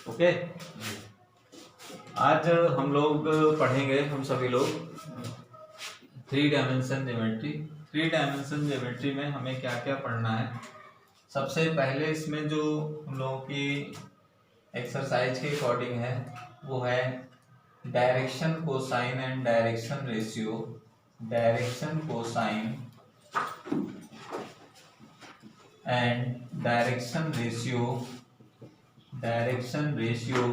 Okay. आज हम लोग पढ़ेंगे, हम सभी लोग 3 डायमेंशन ज्योमेट्री। 3 डायमेंशन ज्योमेट्री में हमें क्या क्या पढ़ना है। सबसे पहले इसमें जो हम लोगों की एक्सरसाइज के अकॉर्डिंग है वो है direction cosine and direction ratio. Direction cosine and direction ratio. Direction ratio,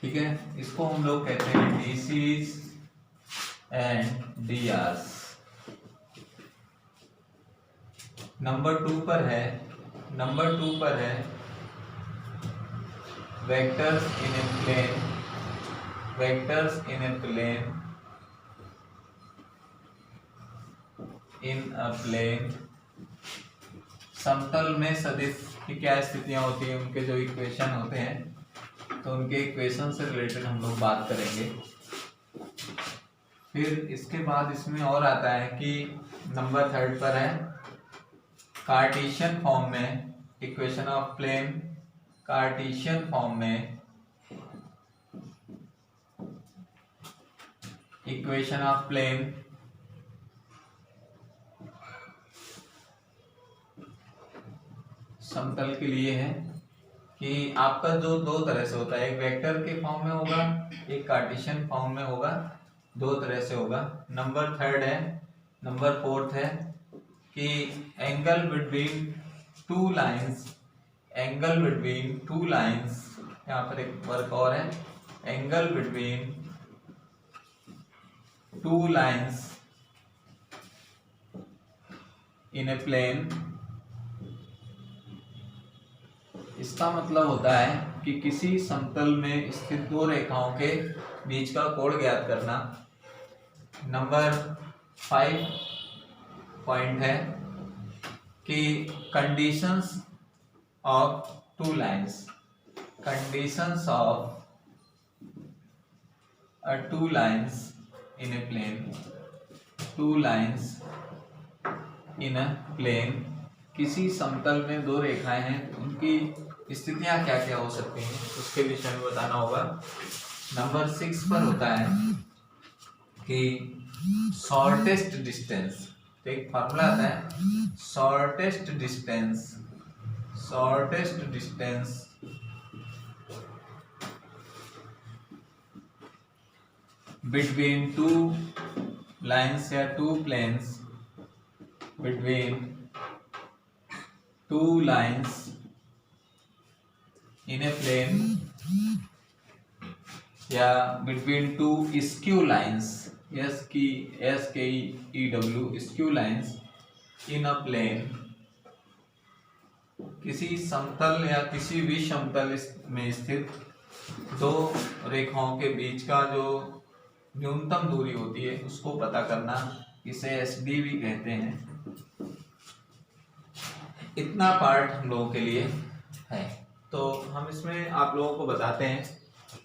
ठीक है। इसको हम लोग कहते हैं डीसीज एंड डीआरस। नंबर 2 पर है vectors in a plane. Vectors in a plane, in a plane. समतल में सदिश की क्या स्थितियां होती हैं, उनके जो इक्वेशन होते हैं, तो उनके इक्वेशन से रिलेटेड हम लोग बात करेंगे। फिर इसके बाद इसमें और आता है कि नंबर 3 पर है कार्टेशियन फॉर्म में equation of plane. Cartesian form में इक्वेशन ऑफ प्लेन। समतल के लिए है कि आपका जो दो तरह से होता है, एक वेक्टर के फॉर्म में होगा, एक कार्टेशियन फॉर्म में होगा। दो तरह से होगा। नंबर 3 है। नंबर 4 है कि angle between two lines. Angle between two lines, यहाँ पर एक वर्क और है। Angle between two lines in a plane. इसका मतलब होता है कि किसी समतल में स्थित दो रेखाओं के बीच का कोण ज्ञात करना। नंबर 5 पॉइंट है कि conditions of two lines. Conditions of two lines in a plane. Two lines in a plane, किसी समतल में दो रेखाएं हैं, उनकी स्थितियां क्या क्या हो सकती हैं उसके विषय में बताना होगा। नंबर 6 पर होता है कि शॉर्टेस्ट डिस्टेंस। तो एक फॉर्मूला आता है shortest distance. Shortest distance between two lines या two planes. Between two lines in a plane, या between two skew lines. SKEW, skew lines in a plane. किसी समतल या किसी विषमतल में स्थित दो रेखाओं के बीच का जो न्यूनतम दूरी होती है उसको पता करना, इसे SD भी कहते हैं। इतना पार्ट हम लोगों के लिए है। तो हम इसमें आप लोगों को बताते हैं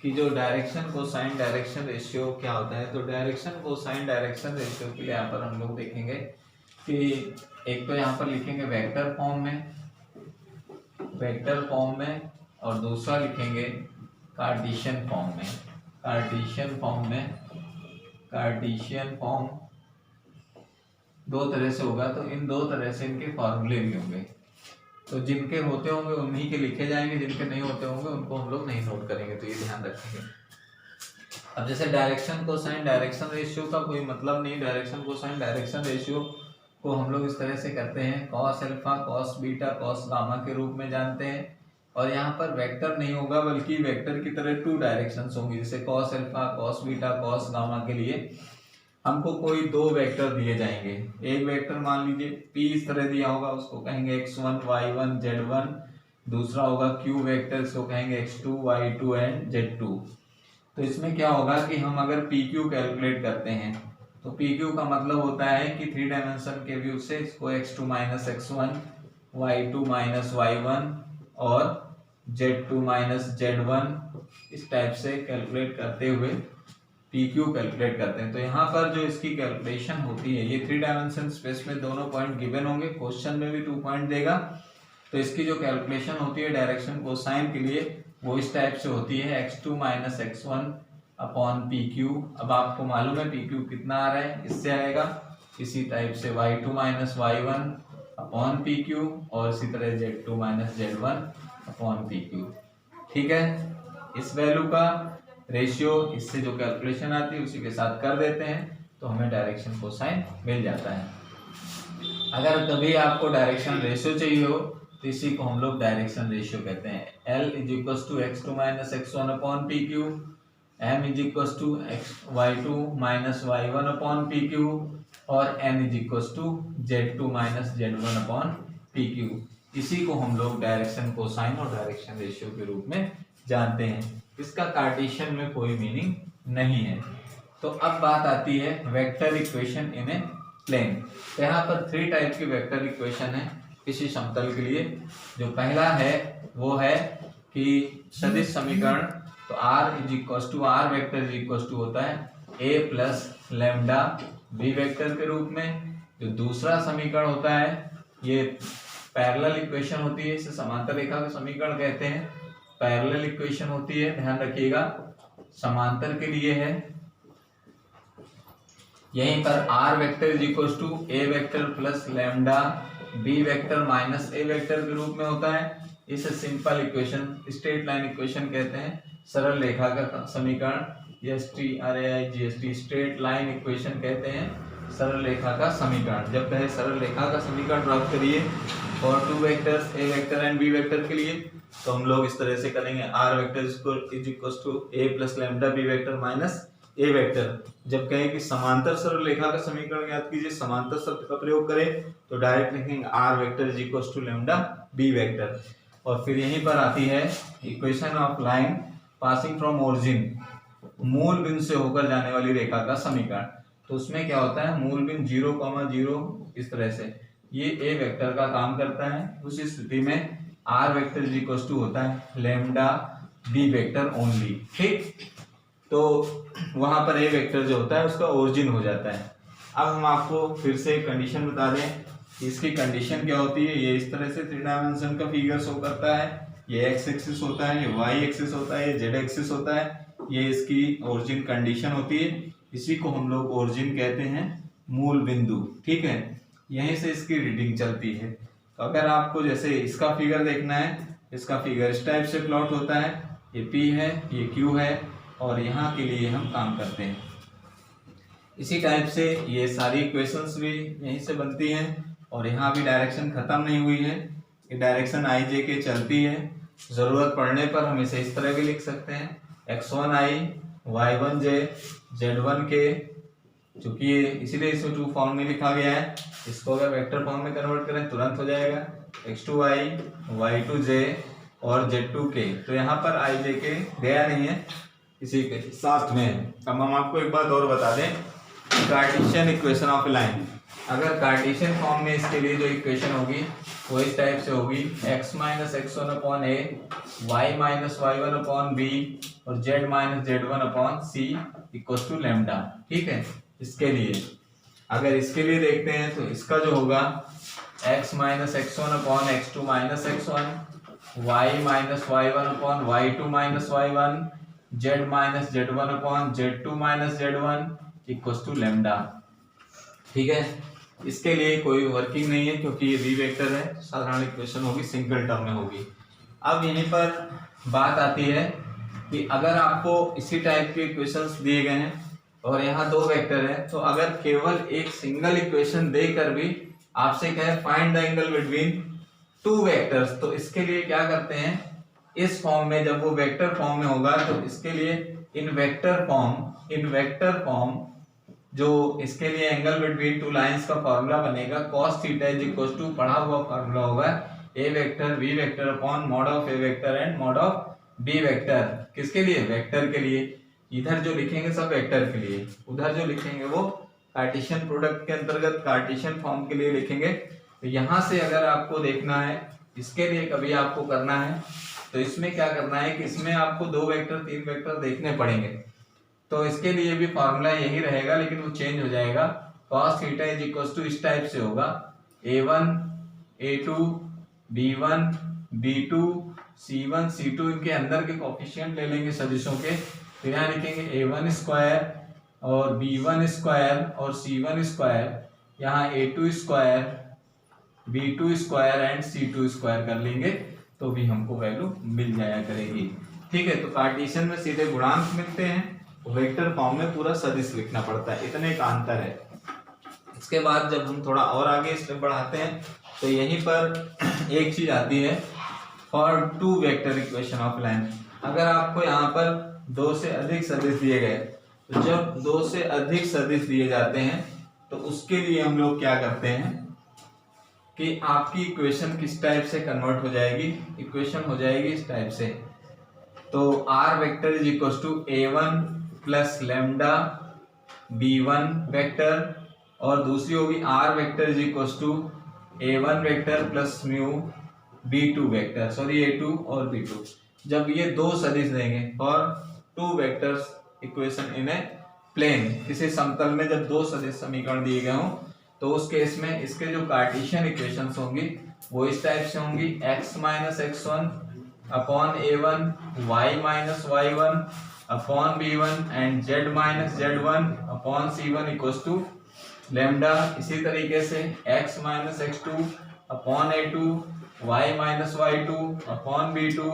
कि जो डायरेक्शन कोसाइन डायरेक्शन रेशियो क्या होता है। तो डायरेक्शन कोसाइन डायरेक्शन रेशियो के लिए यहाँ पर हम लोग देखेंगे कि एक तो यहाँ पर लिखेंगे वेक्टर फॉर्म में, वेक्टर फॉर्म में, और दूसरा लिखेंगे कार्टेशियन फॉर्म में। कार्टेशियन फॉर्म में, कार्टेशियन फॉर्म दो तरह से होगा। तो इन दो तरह से इनके फॉर्मूले भी होंगे। तो जिनके होते होंगे उन्हीं के लिखे जाएंगे, जिनके नहीं होते होंगे उनको हम लोग नहीं नोट करेंगे। तो ये ध्यान रखेंगे। अब जैसे डायरेक्शन कोसाइन डायरेक्शन रेशियो का कोई मतलब नहीं। डायरेक्शन कोसाइन डायरेक्शन रेशियो को हम लोग इस तरह से करते हैं, cos alpha cos beta cos gamma के रूप में जानते हैं। और यहाँ पर वेक्टर नहीं होगा बल्कि वेक्टर की तरह टू डायरेक्शंस होंगी। जैसे cos alpha cos beta cos gamma के लिए हमको कोई दो वेक्टर दिए जाएंगे। एक वेक्टर मान लीजिए P इस तरह दिया होगा, उसको कहेंगे x1 y1 z1। दूसरा होगा Q वेक्टर, इसको कहेंगे x2 y2 एंड z2। तो इसमें क्या होगा कि हम अगर PQ कैलकुलेट करते हैं तो PQ का मतलब होता है कि 3 डायमेंशन के व्यू से इसको x2 minus x1 y2 minus y1 और z2 माइनस z1 इस टाइप से कैलकुलेट करते हुए PQ कैलकुलेट करते हैं। तो यहाँ पर जो इसकी कैलकुलेशन होती है, ये 3 डायमेंशन स्पेस में दोनों पॉइंट गिवन होंगे। क्वेश्चन में भी 2 पॉइंट देगा तो इसकी जो कैलकुलेशन होती है डायरेक्शन कोसाइन के लिए वो इस टाइप से होती है x2 minus x1 upon P Q. अब आपको मालूम है पी क्यू कितना आ रहा है, इससे आएगा। इसी टाइप से y2 minus y1 upon P Q और इसी तरह z2 minus z1 upon P Q. ठीक है, इस वैल्यू का रेशियो इससे जो कैलकुलेशन आती है उसी के साथ कर देते हैं तो हमें डायरेक्शन कोसाइन मिल जाता है। अगर कभी आपको डायरेक्शन रेशियो चाहिए हो तो इसी को हम लोग डायरेक्शन रेशियो कहते हैं। L is equal to x2 minus x1 upon P Q, M is equal to y2 minus y1 upon P Q और N is equal to z2 minus z1 upon P Q. इसी को हम लोग direction cosine और direction ratio के रूप में जानते हैं। इसका कार्टेशियन में कोई मीनिंग नहीं है। तो अब बात आती है vector equation in a plane. तो यहाँ पर 3 टाइप की वेक्टर इक्वेशन है किसी समतल के लिए। जो पहला है वो है कि सदिश समीकरण, तो r is equal to r vector is equal to होता है a plus lambda b vector के रूप में। जो दूसरा समीकरण होता है ये पैरेलल इक्वेशन होती है, इसे समांतर रेखा का समीकरण कहते हैं। पैरेलल इक्वेशन होती है, ध्यान रखिएगा, समांतर के लिए है। यहीं पर r vector is equal to a vector plus lambda b vector minus a vector के रूप में होता है। इसे simple equation, straight line equation कहते हैं, सरल रेखा का समीकरण। STRAIGST स्ट्रेट लाइन इक्वेशन कहते हैं, सरल रेखा का समीकरण। जब कहे सरल रेखा का समीकरण प्राप्त करिए और 2 vectors a vector and b vector के लिए, तो हम लोग इस तरह से करेंगे r vector is equal to a plus lambda b vector minus a vector. जब कहें कि समांतर सरल रेखा का समीकरण याद कीजिए, समांतर शब्द का प्रयोग करें तो डायरेक्ट लिखेंगे r vector is equal to lambda b vector. और फिर यहीं पर आती है equation of line passing from origin, मूल बिंदु से होकर जाने वाली रेखा का समीकरण। तो उसमें क्या होता है, मूल बिंदु 0,0 इस तरह से ये a वेक्टर का काम करता है। उस स्थिति में r vector is equal to होता है लैम्डा b वेक्टर ओनली। ठीक, तो वहां पर a वेक्टर जो होता है उसका ओरिजिन हो जाता है। अब हम आपको फिर से कंडीशन बता दें, इसकी कंडीशन क्या होती है। ये इस तरह से 3 डायमेंशन का फिगर शो करता है। ये x एक्सिस होता है, ये y एक्सिस होता है, ये z एक्सिस होता है। ये इसकी ओरिजिन कंडीशन होती है। इसी को हम लोग ओरिजिन कहते हैं, मूल बिंदु। ठीक है, यहीं से इसकी रीडिंग चलती है। तो अगर आपको जैसे इसका फिगर देखना है, इसका फिगर इस टाइप से प्लॉट होता है। ये P है, ये Q है और यहाँ के लिए हम काम करते हैं। इसी टाइप से ये सारी इक्वेशंस भी यहीं से बनती हैं। और यहाँ भी डायरेक्शन खत्म नहीं हुई है, ये डायरेक्शन आई जे के चलती है। जरूरत पड़ने पर हम इसे इस तरह भी लिख सकते हैं, x1i y1j z1k। चूंकि ये इसीलिए इसे 2 फॉर्म में लिखा गया है, इसको अगर वेक्टर फॉर्म में कन्वर्ट करें तुरंत हो जाएगा, x2i y2j और z2k। तो यहाँ पर i j के गया नहीं है, इसी के साथ में। अब हम आपको एक बात और बता दें, कार्टेशियन इक्वेशन ऑफ लाइन। अगर कार्टेशियन फॉर्म में इसके लिए जो इक्वेशन होगी वो इस टाइप से होगी, x minus x1 upon a, y minus y1 upon b और z minus z1 upon c equal to lambda. ठीक है, इसके लिए अगर इसके लिए देखते हैं तो इसका जो होगा x minus x1 upon x2 minus x1, y minus y1 upon y2 minus y1, z minus z1 upon z2 minus z1 equal to lambda. ठीक है, इसके लिए कोई वर्किंग नहीं है क्योंकि ये v वेक्टर है, साधारण इक्वेशन होगी, सिंगल टर्म में होगी। अब यहीं पर बात आती है कि अगर आपको इसी टाइप के इक्वेशंस दिए गए हैं और यहाँ 2 वेक्टर है, तो अगर केवल एक सिंगल इक्वेशन देकर भी आपसे कहे find the angle between 2 vectors, तो इसके लिए क्या करते हैं, इस फॉर्म में जब वो वेक्टर फॉर्म में होगा तो इसके लिए इन वेक्टर फॉर्म जो इसके लिए एंगल बिटवीन 2 लाइंस का फॉर्मूला बनेगा cos theta is equal to पढ़ा हुआ फॉर्मूला होगा a vector v vector upon mod of a vector and mod of b vector. किसके लिए, वेक्टर के लिए। इधर जो लिखेंगे सब वेक्टर के लिए, उधर जो लिखेंगे वो कार्टेशियन प्रोडक्ट के अंतर्गत कार्टेशियन फॉर्म के लिए लिखेंगे। तो यहाँ से अगर आपको देखना है, इसके लिए कभी आपको करना है तो इसमें क्या करना है कि इसमें आपको 2 वेक्टर 3 वेक्टर देखने पड़ेंगे। तो इसके लिए भी फॉर्मूला यही रहेगा लेकिन वो चेंज हो जाएगा। cos theta is equal to इस टाइप से होगा, a1 a2 B1 B2 C1 C2 इनके अंदर के कोफिशिएंट ले लेंगे सदिशों के, फिर यहाँ लिखेंगे A1 स्क्वायर और B1 स्क्वायर और C1 स्क्वायर, यहाँ A2 square B2 square and C2 square कर लेंगे तो भी हमको वैल्यू मिल जाया करेगी। ठीक है, तो कार्टेशियन में सीधे गुणांक मिलते हैं, वेक्टर फॉर्म में पूरा सदिश लिखना पड़ता है, इतने का अंतर है। इसके बाद जब हम थोड़ा और आगे स्टेप बढ़ाते हैं तो यहीं पर एक चीज आती है, for two vector equation of length. अगर आपको यहाँ पर दो से अधिक सदिश दिए गए, तो जब दो से अधिक सदिश दिए जाते हैं तो उसके लिए हम लोग क्या करते हैं कि आपकी इक्वेशन किस टाइप से कन्वर्ट हो जाएगी, इक्वेशन हो जाएगी इस टाइप से। तो r vector is equal to a1 plus lambda b1 vector, और दूसरी होगी r vector is equal to a1 vector plus mu b2 vector, sorry a2 और b2। जब ये दो सदिश देंगे for two vectors equation in a plane, किसी समतल में जब दो सदिश समीकरण दिए गए हों तो उस केस में इसके जो कार्टेशियन इक्वेशंस होंगी वो इस टाइप से होंगी, x minus x1 upon a1, y minus y1 upon b1 and z minus z1 upon c1 equals to lambda. इसी तरीके से x minus x2 upon a2, y minus y2 upon b2,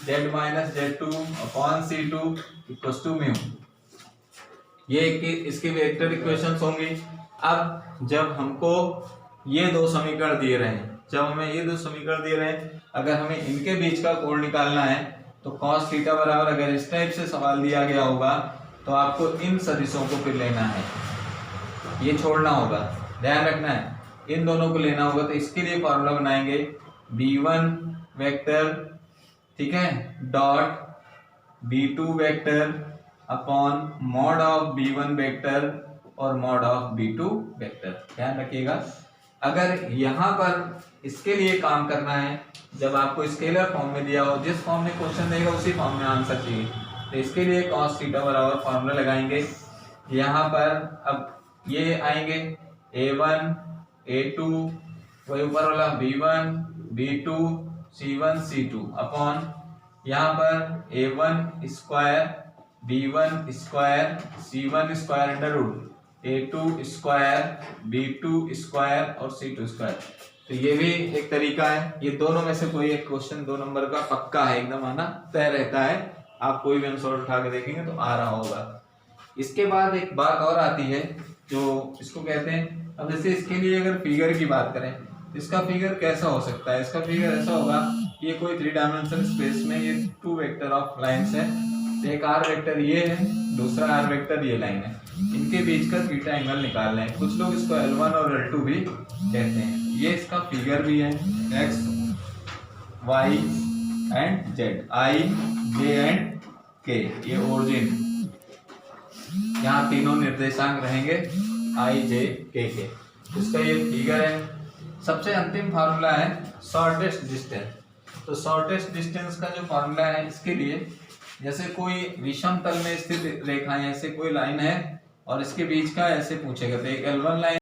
z minus z2 upon c2 equals to mu. ये इसके vector equations होंगी। अब जब हमको ये दो समीकरण दिए रहे हैं, जब हमें ये दो समीकरण दिए रहे हैं, अगर हमें इनके बीच का कोण निकालना है तो cos थीटा बराबर, अगर इस टाइप से सवाल दिया गया होगा तो आपको इन सदिशों को फिर लेना है, ये छोड़ना होगा, ध्यान रखना है, इन दोनों को लेना होगा। तो इसके लिए फॉर्मूला बनाएंगे b1 वेक्टर, ठीक है, dot b2 vector upon mod of b1 vector और मॉड ऑफ b2 वेक्टर। ध्यान रखिएगा, अगर यहाँ पर इसके लिए काम करना है, जब आपको स्केलर फॉर्म में दिया हो, जिस फॉर्म में क्वेश्चन देगा उसी फॉर्म में आंसर चाहिए, तो इसके लिए cos थीटा बराबर फॉर्मूला लगाएंगे। यहाँ पर अब ये आएंगे a1 a2, वही ऊपर वाला b1 b2 c1 c2 upon यहाँ पर a1 square b1 square c1 square under root a2 square b2 square और c2 स्क्वायर। तो ये भी एक तरीका है, ये दोनों में से कोई एक क्वेश्चन 2 नंबर का पक्का है, एकदम आना तय रहता है, आप कोई भी आंसर उठा के देखेंगे तो आ रहा होगा। इसके बाद एक बात और आती है जो इसको कहते हैं, अब जैसे इसके लिए अगर फिगर की बात करें, इसका फिगर कैसा हो सकता है, इसका फिगर ऐसा होगा, ये कोई 3 डायमेंशनल स्पेस में ये 2 वेक्टर ऑफ लाइंस है, एक r वेक्टर ये है, दूसरा r वेक्टर ये लाइन है, इनके बीच का थीटा एंगल निकालना है। कुछ लोग इसको L1 और L2 भी कहते हैं। ये इसका फिगर भी है, x y and z, i j and k, ये ओरिजिन, यहाँ तीनों निर्देशांक रहेंगे i j k के, इसका ये फिगर है। सबसे अंतिम फार्मूला है शॉर्टेस्ट डिस्टेंस। तो शॉर्टेस्ट डिस्टेंस का जो फार्मूला है, इसके लिए जैसे कोई विषम तल में स्थित रेखा है, ऐसे कोई लाइन है और इसके बीच का ऐसे पूछेगा, तो एक L1 लाइन